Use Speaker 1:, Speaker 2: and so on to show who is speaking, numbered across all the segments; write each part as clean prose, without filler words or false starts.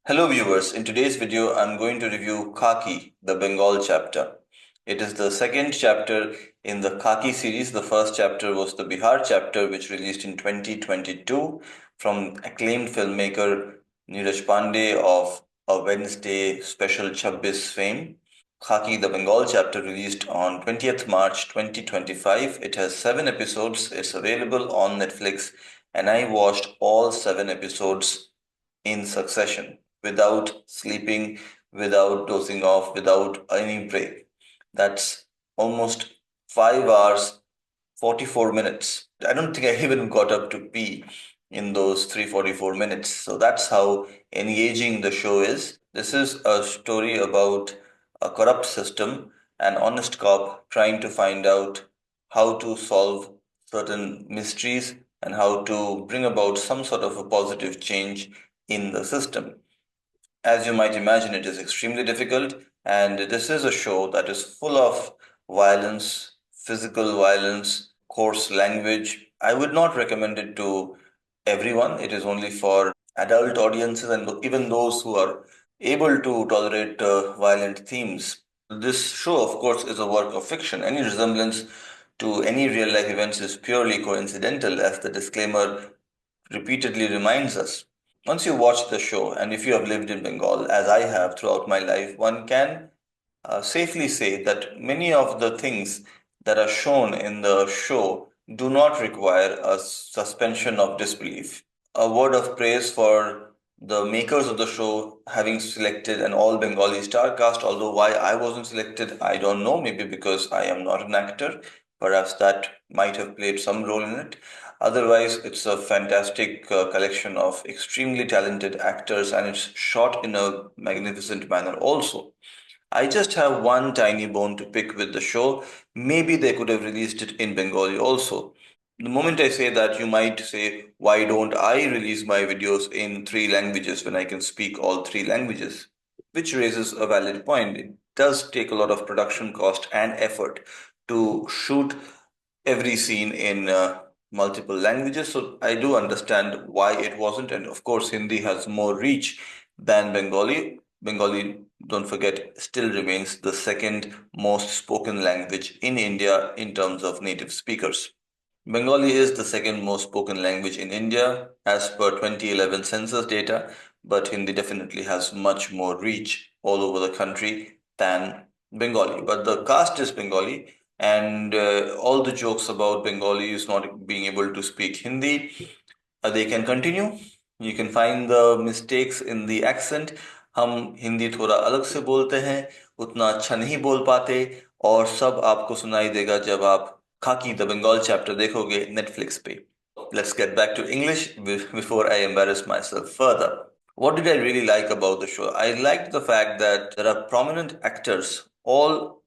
Speaker 1: Hello viewers, in today's video I'm going to review Khakee, the Bengal chapter. It is the second chapter in the Khakee series. The first chapter was the Bihar chapter which released in 2022 from acclaimed filmmaker Neeraj Pandey of a Wednesday special 26 fame. Khaki the Bengal chapter released on 20th March 2025. It has 7 episodes. It's available on Netflix and I watched all 7 episodes in succession without sleeping, without dozing off, without any break. That's almost 5 hours, 44 minutes. I don't think I even got up to pee in those 344 minutes. So that's how engaging the show is. This is a story about a corrupt system, an honest cop trying to find out how to solve certain mysteries and how to bring about some sort of a positive change in the system. As you might imagine, it is extremely difficult, and this is a show that is full of violence, physical violence, coarse language. I would not recommend it to everyone. It is only for adult audiences and even those who are able to tolerate violent themes. This show, of course, is a work of fiction. Any resemblance to any real life events is purely coincidental, as the disclaimer repeatedly reminds us. Once you watch the show, and if you have lived in Bengal, as I have throughout my life, one can safely say that many of the things that are shown in the show do not require a suspension of disbelief. A word of praise for the makers of the show having selected an all Bengali star cast, although why I wasn't selected, I don't know, maybe because I am not an actor. Perhaps that might have played some role in it. Otherwise, it's a fantastic collection of extremely talented actors and it's shot in a magnificent manner also. I just have one tiny bone to pick with the show. Maybe they could have released it in Bengali also. The moment I say that, you might say, why don't I release my videos in 3 languages when I can speak all 3 languages? Which raises a valid point. It does take a lot of production cost and effort to shoot every scene in multiple languages. So I do understand why it wasn't. And of course, Hindi has more reach than Bengali. Bengali, don't forget, still remains the second most spoken language in India in terms of native speakers. Bengali is the second most spoken language in India as per 2011 census data, but Hindi definitely has much more reach all over the country than Bengali. But the caste is Bengali, and all the jokes about Bengalis not being able to speak Hindi, they can continue. You can find the mistakes in the accent. हम हिंदी थोड़ा अलग से बोलते हैं, उतना अच्छा नहीं बोल पाते, और सब आपको सुनाई देगा जब आप खाकी द बंगाल चैप्टर देखोगे नेटफ्लिक्स पे. Let's get back to English before I embarrass myself further. What did I really like about the show? I liked the fact that there are prominent actors, all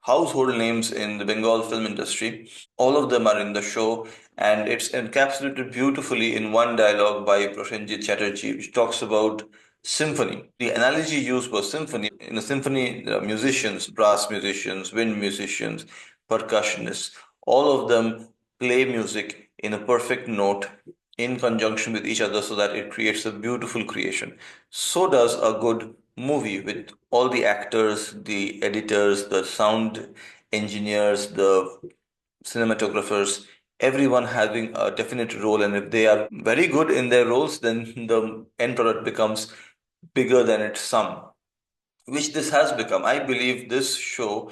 Speaker 1: household names in the Bengal film industry. All of them are in the show, and it's encapsulated beautifully in one dialogue by Prosenjit Chatterjee, which talks about symphony. The analogy used was symphony. In a symphony, there are musicians, brass musicians, wind musicians, percussionists. All of them play music in a perfect note in conjunction with each other so that it creates a beautiful creation. So does a good movie with all the actors, the editors, the sound engineers, the cinematographers, everyone having a definite role. And if they are very good in their roles, then the end product becomes bigger than its sum, which this has become. I believe this show,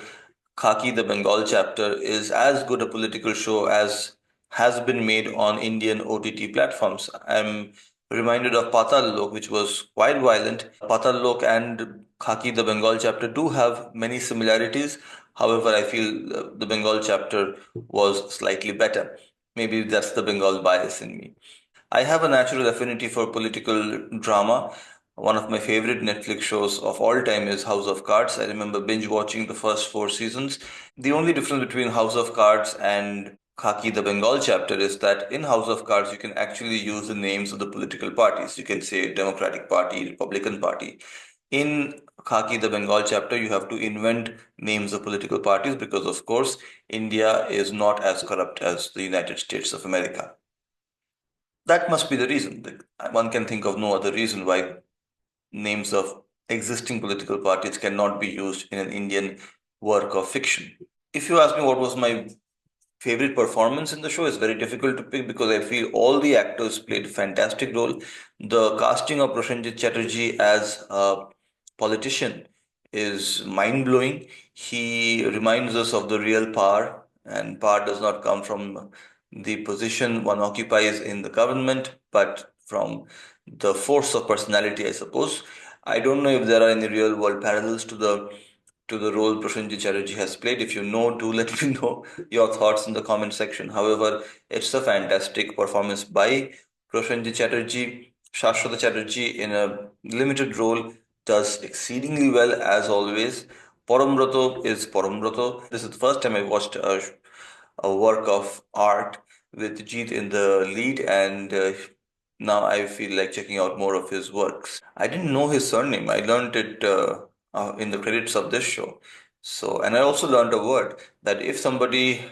Speaker 1: Khaki the Bengal chapter, is as good a political show as has been made on Indian OTT platforms. I'm reminded of Patal Lok, which was quite violent. Patal Lok and Khaki the Bengal chapter do have many similarities. However, I feel the Bengal chapter was slightly better. Maybe that's the Bengal bias in me. I have a natural affinity for political drama. One of my favorite Netflix shows of all time is House of Cards. I remember binge watching the first 4 seasons. The only difference between House of Cards and Khaki the Bengal chapter is that in House of Cards you can actually use the names of the political parties. You can say Democratic Party, Republican Party. In Khaki the Bengal chapter, you have to invent names of political parties because, of course, India is not as corrupt as the United States of America. That must be the reason. One can think of no other reason why names of existing political parties cannot be used in an Indian work of fiction. If you ask me what was my favorite performance in the show, is very difficult to pick because I feel all the actors played a fantastic role. The casting of Prosenjit Chatterjee as a politician is mind blowing. He reminds us of the real power, and power does not come from the position one occupies in the government, but from the force of personality, I suppose. I don't know if there are any real world parallels to the role Prosenjit Chatterjee has played. If you know, do let me know your thoughts in the comment section. However, it's a fantastic performance by Prosenjit Chatterjee. Shashwata Chatterjee, in a limited role, does exceedingly well as always. Parambrato is Parambrato. This is the first time I watched a work of art with Jeet in the lead, and now I feel like checking out more of his works. I didn't know his surname. I learned it in the credits of this show. So, and I also learned a word that if somebody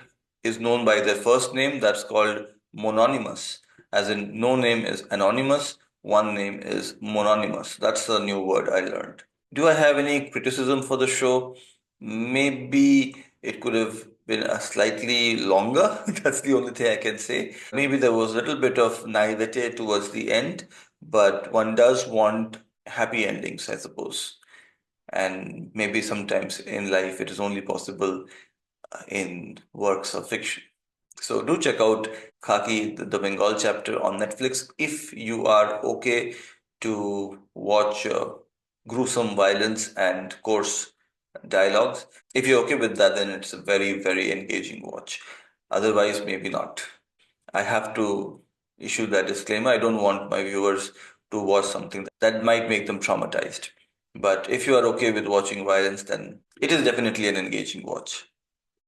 Speaker 1: is known by their first name, that's called mononymous. As in, no name is anonymous, one name is mononymous. That's a new word I learned. Do I have any criticism for the show? Maybe it could have been a slightly longer. That's the only thing I can say. Maybe there was a little bit of naivete towards the end, but one does want happy endings, I suppose. And maybe sometimes in life it is only possible in works of fiction. So do check out Khaki, the Bengal chapter on Netflix if you are okay to watch gruesome violence and coarse dialogues. If you're okay with that, then it's a very, very engaging watch. Otherwise, maybe not. I have to issue that disclaimer. I don't want my viewers to watch something that might make them traumatized. But if you are okay with watching violence, then it is definitely an engaging watch.